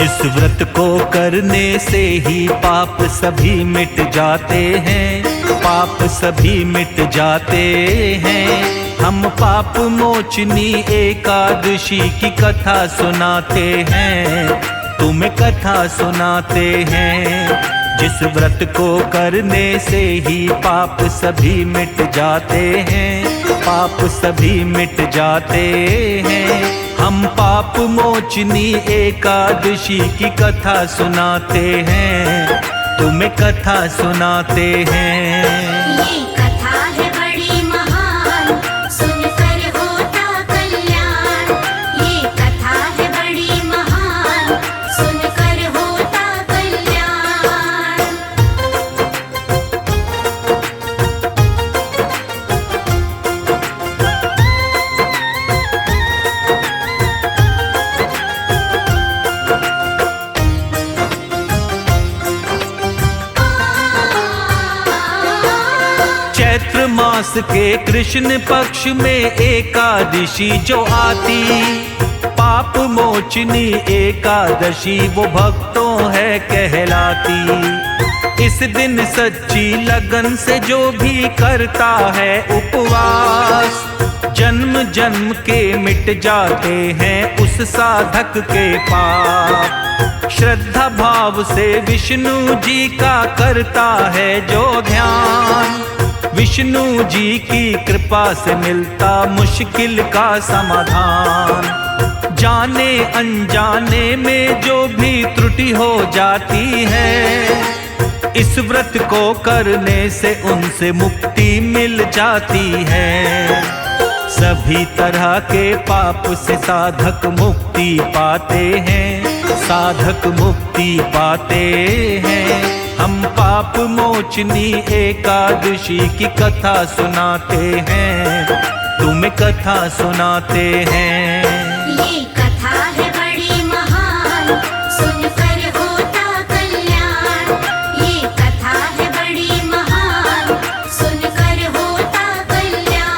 जिस व्रत को करने से ही पाप सभी मिट जाते हैं, पाप सभी मिट जाते हैं। हम पाप मोचनी एकादशी की कथा सुनाते हैं, तुम्हें कथा सुनाते हैं। जिस व्रत को करने से ही पाप सभी मिट जाते हैं, पाप सभी मिट जाते हैं। हम पाप मोचनी एकादशी की कथा सुनाते हैं, तुम्हें कथा सुनाते हैं। ये कथा है बड़ी महान, सुनकर होता कल्याण। ये कथा है बड़ी महान, सुनकर होता कल्याण। चैत्र मास के कृष्ण पक्ष में एकादशी जो आती, पाप मोचनी एकादशी वो भक्तों है कहलाती। इस दिन सच्ची लगन से जो भी करता है उपवास, जन्म जन्म के मिट जाते हैं उस साधक के पाप। श्रद्धा भाव से विष्णु जी का करता है जो ध्यान, विष्णु जी की कृपा से मिलता मुश्किल का समाधान। जाने अनजाने में जो भी त्रुटि हो जाती है, इस व्रत को करने से उनसे मुक्ति मिल जाती है। सभी तरह के पाप से साधक मुक्ति पाते हैं, साधक मुक्ति पाते हैं। हम पाप मोचनी एकादशी की कथा सुनाते हैं, तुम्हें कथा सुनाते हैं। ये कथा है बड़ी महान, सुनकर होता कल्याण। ये कथा है बड़ी महान, सुनकर होता कल्याण।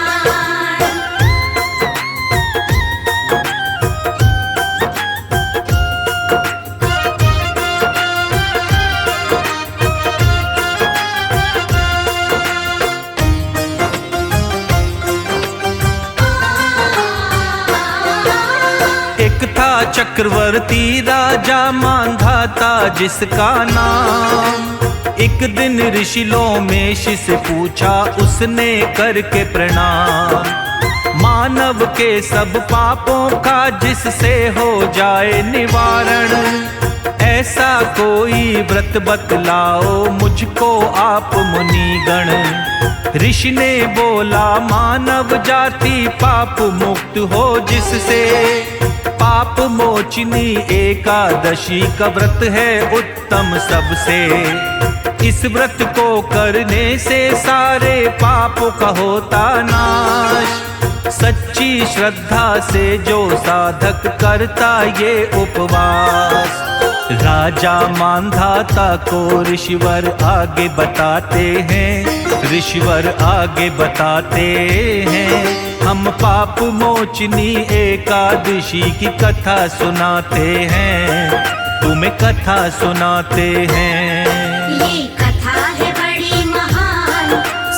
एक था चक्रवर्ती राजा मांधाता जिसका नाम। एक दिन ऋषि लोमेश से पूछा उसने करके प्रणाम, मानव के सब पापों का जिससे हो जाए निवारण, ऐसा कोई व्रत बतलाओ मुझको आप मुनिगण। ऋषि ने बोला मानव जाति पाप मुक्त हो जिससे, पाप मोचनी एकादशी का व्रत है उत्तम सबसे। इस व्रत को करने से सारे पापों का होता नाश, सच्ची श्रद्धा से जो साधक करता ये उपवास। राजा मांधाता को ऋषिवर आगे बताते हैं, ऋषिवर आगे बताते हैं। हम पाप मोचनी एकादशी की कथा सुनाते हैं, तुम्हें कथा सुनाते हैं। ये कथा है बड़ी महान,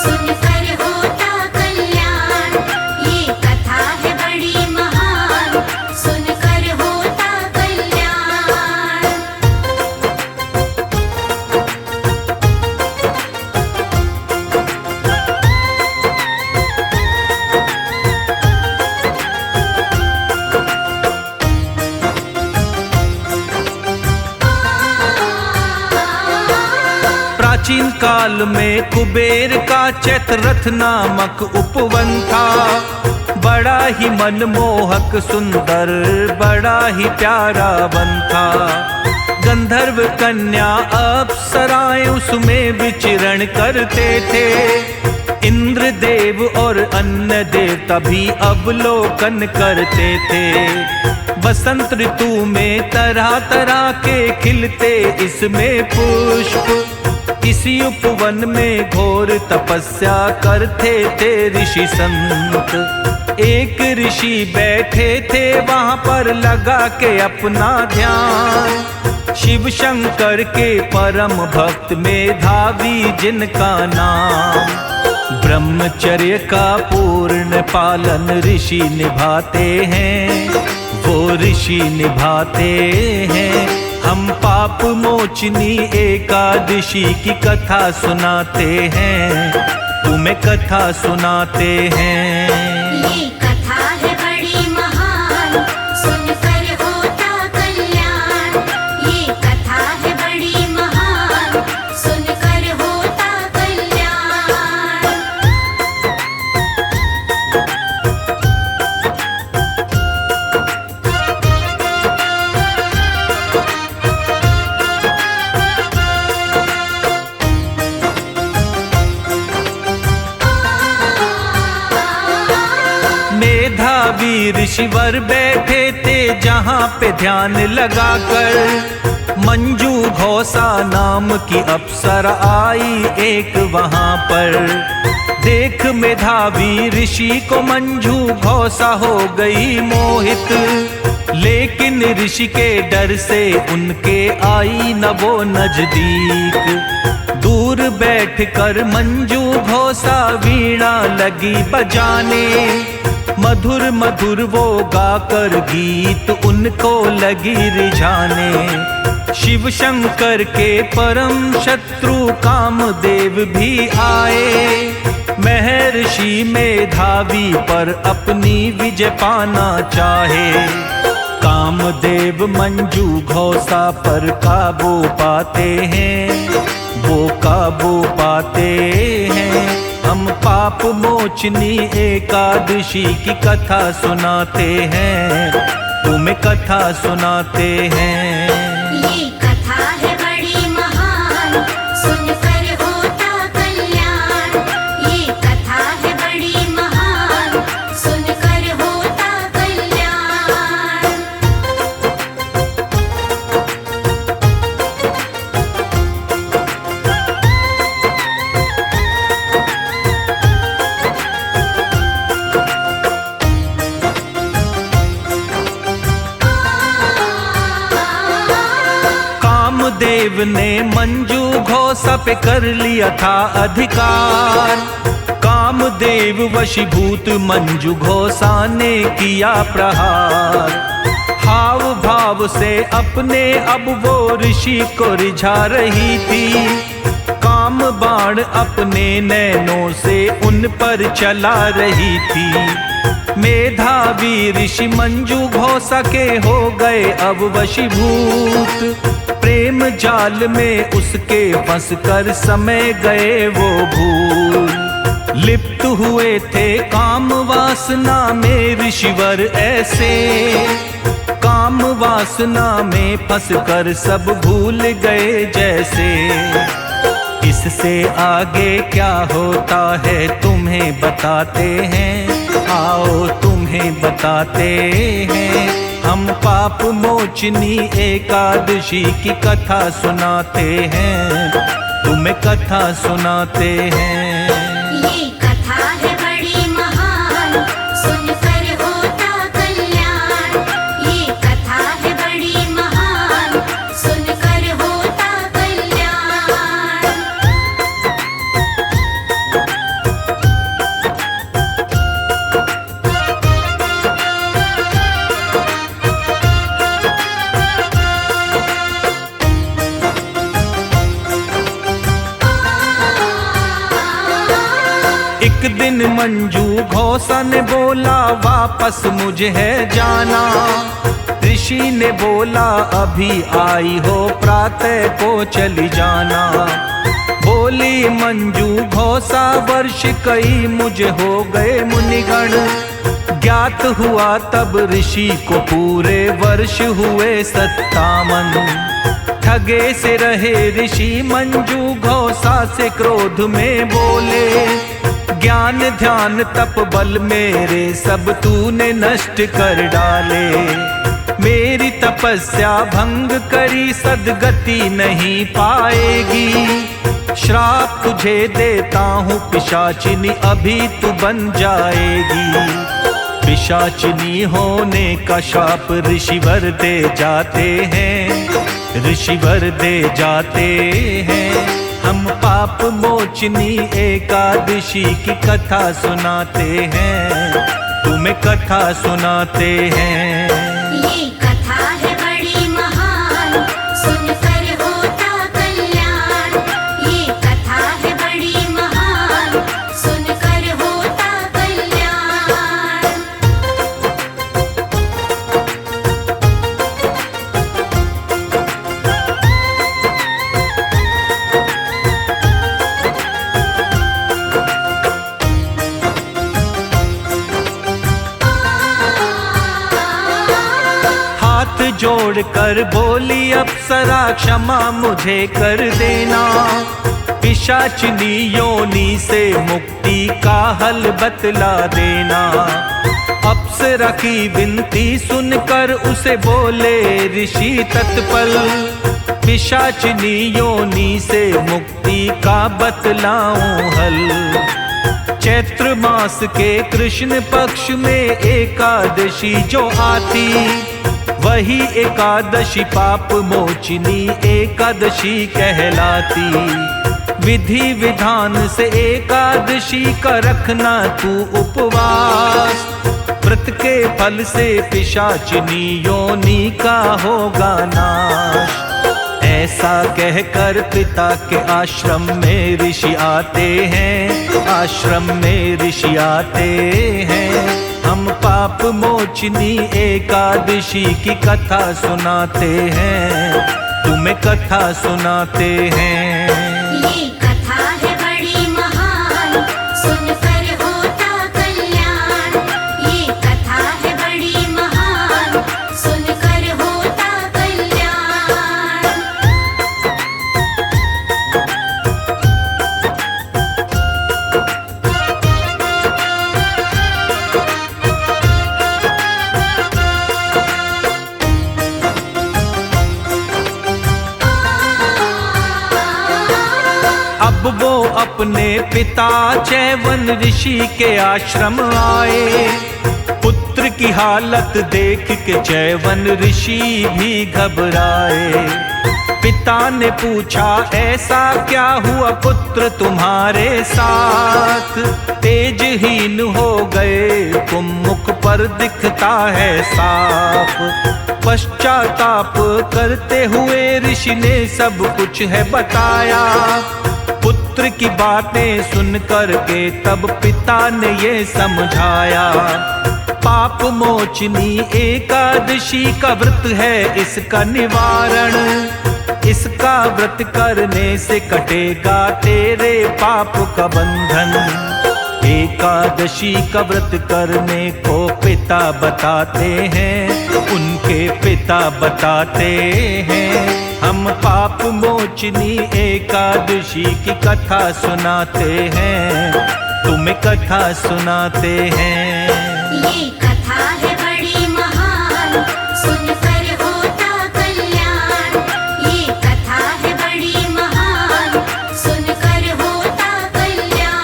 सुनकर होता कल्याण। ये कथा है बड़ी महान, सुनकर होता कल्याण। प्राचीन काल में कुबेर का चैत्ररथ नामक उपवन था। बड़ा ही मनमोहक सुंदर, बड़ा ही प्यारा वन था। गंधर्व कन्या अप्सराएं उसमें विचरण करते थे। इंद्र देव और अन्य देवता भी अवलोकन करते थे। बसंत ऋतु में तरह तरह के खिलते इसमें पुष्प। इसी उपवन में घोर तपस्या करते थे ऋषि संत। एक ऋषि बैठे थे वहां पर लगा के अपना ध्यान। शिव शंकर के परम भक्त मेधावी जिनका नाम, ब्रह्मचर्य का पूर्ण पालन ऋषि निभाते हैं, वो ऋषि निभाते हैं। हम पाप मोचनी एकादशी की कथा सुनाते हैं, तुम्हें कथा सुनाते हैं। ये कथा है बड़ी महान, सुनकर होता कल्याण। ये कथा है बड़ी महान, सुनकर होता कल्याण। मेधावी ऋषिवर बैठे थे जहाँ पे ध्यान लगाकर, मंजू घोषा नाम की अप्सरा आई एक वहाँ पर। देख मेधावी ऋषि को मंजू घोषा हो गई मोहित, लेकिन ऋषि के डर से उनके आई न वो नजदीक। दूर बैठकर मंजू घोषा वीणा लगी बजाने, मधुर मधुर वो गाकर गीत उनको लगी रिझाने। शिव शंकर के परम शत्रु कामदेव भी आए, महर्षि मेधावी पर अपनी विजय पाना चाहे। कामदेव मंजू घोषा पर काबू पाते हैं, वो काबू पाते हैं। हम पाप मोचनी एकादशी की कथा सुनाते हैं, तुम्हें कथा सुनाते हैं। ये कथा है बड़ी महान, सुनकर होता कल्याण। ये कथा है बड़ी महान, सुनकर होता कल्याण। कामदेव ने मंजू घोषा पे कर लिया था अधिकार, कामदेव वशीभूत मंजू घोषा ने किया प्रहार। हाव भाव से अपने अब वो ऋषि को रिझा रही थी, काम बाण अपने नैनों से उन पर चला रही थी। मेधावी ऋषि मंजू घोषा के हो गए अब वशीभूत, प्रेम जाल में उसके फंस कर समय गए वो भूल। लिप्त हुए थे काम वासना में ऋषिवर ऐसे, काम वासना में फंस कर सब भूल गए जैसे। इससे आगे क्या होता है तुम्हें बताते हैं, आओ तुम्हें बताते हैं। हम पाप मोचनी एकादशी की कथा सुनाते हैं, तुम्हें कथा सुनाते हैं। ये कथा है बड़ी महान, सुनकर होता कल्याण। ये कथा है बड़ी महान, सुनकर होता कल्याण। एक दिन मंजू घोषा ने बोला वापस मुझे है जाना, ऋषि ने बोला अभी आई हो प्रातः को चली जाना। बोली मंजू घोषा वर्ष कई मुझे हो गए मुनिगण, ज्ञात हुआ तब ऋषि को पूरे वर्ष हुए 57। ठगे से रहे ऋषि मंजू घोषा से क्रोध में बोले, ज्ञान ध्यान तप बल मेरे सब तूने नष्ट कर डाले। मेरी तपस्या भंग करी सदगति नहीं पाएगी, श्राप तुझे देता हूँ पिशाचिनी अभी तू बन जाएगी। पिशाचिनी होने का शाप ऋषिवर दे जाते हैं, ऋषिवर दे जाते हैं। हम पाप मोचनी एकादशी की कथा सुनाते हैं, तुम्हें कथा सुनाते हैं। ये कथा है बड़ी महान, सुनकर होता कल्याण। ये कथा है बड़ी महान, सुनकर होता कल्याण। हाथ जोड़कर बोली अप्सरा क्षमा मुझे कर देना, पिशाचिनी योनि से मुक्ति का हल बतला देना। अप्सरा की विनती सुनकर उसे बोले ऋषि तत्पल, पिशाचिनी योनि से मुक्ति का बतलाऊं हल। चैत्र मास के कृष्ण पक्ष में एकादशी जो आती, वही एकादशी पाप मोचिनी एकादशी कहलाती। विधि विधान से एकादशी का रखना तू उपवास, व्रत के फल से पिशाचिनी योनि का होगा नाश। ऐसा कहकर पिता के आश्रम में ऋषि आते हैं, आश्रम में ऋषि आते हैं। हम पाप मोचनी एकादशी की कथा सुनाते हैं, तुम्हें कथा सुनाते हैं। ये कथा है बड़ी महान, सुनकर होता कल्याण। ये कथा है बड़ी महान, सुनकर होता कल्याण। अब वो अपने पिता चैवन ऋषि के आश्रम आए। पुत्र की हालत देख के चैवन ऋषि भी घबराए। पिता ने पूछा ऐसा क्या हुआ पुत्र तुम्हारे साथ, तेजहीन हो गए तुम, मुख पर दिखता है साफ। पश्चाताप करते हुए ऋषि ने सब कुछ है बताया। पुत्र की बातें सुन कर के तब पिता ने ये समझाया, पाप मोचनी एकादशी का व्रत है इसका निवारण। इसका व्रत करने से कटेगा तेरे पाप का बंधन। एकादशी का व्रत करने को पिता बताते हैं, उनके पिता बताते हैं। हम पाप मोचनी एकादशी की कथा सुनाते हैं, तुम्हें कथा सुनाते हैं। ये कथा है बड़ी महान, सुनकर होता कल्याण। ये कथा है बड़ी महान, सुनकर होता कल्याण।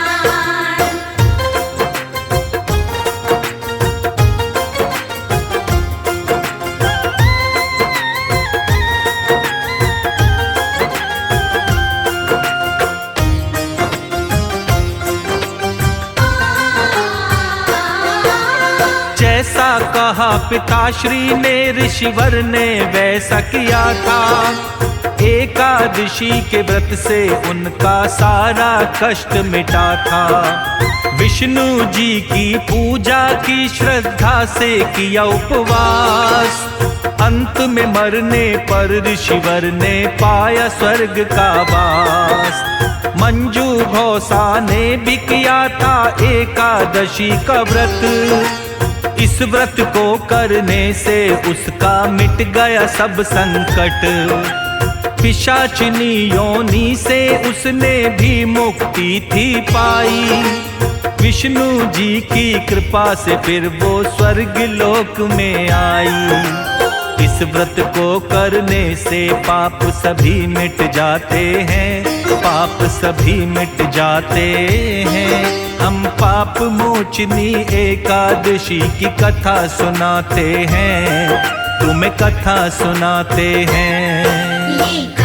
जैसा कहा पिताश्री ने ऋषिवर ने वैसा किया था। एकादशी के व्रत से उनका सारा कष्ट मिटा था। विष्णु जी की पूजा की श्रद्धा से किया उपवास। अंत में मरने पर ऋषिवर ने पाया स्वर्ग का वास। मंजू घोषा ने भी किया था एकादशी का व्रत। इस व्रत को करने से उसका मिट गया सब संकट। पिशाचिनी योनि से उसने भी मुक्ति थी पाई। विष्णु जी की कृपा से फिर वो स्वर्ग लोक में आई। इस व्रत को करने से पाप सभी मिट जाते हैं, पाप सभी मिट जाते हैं। हम पाप मोचनी एकादशी की कथा सुनाते हैं, तुम्हें कथा सुनाते हैं। ये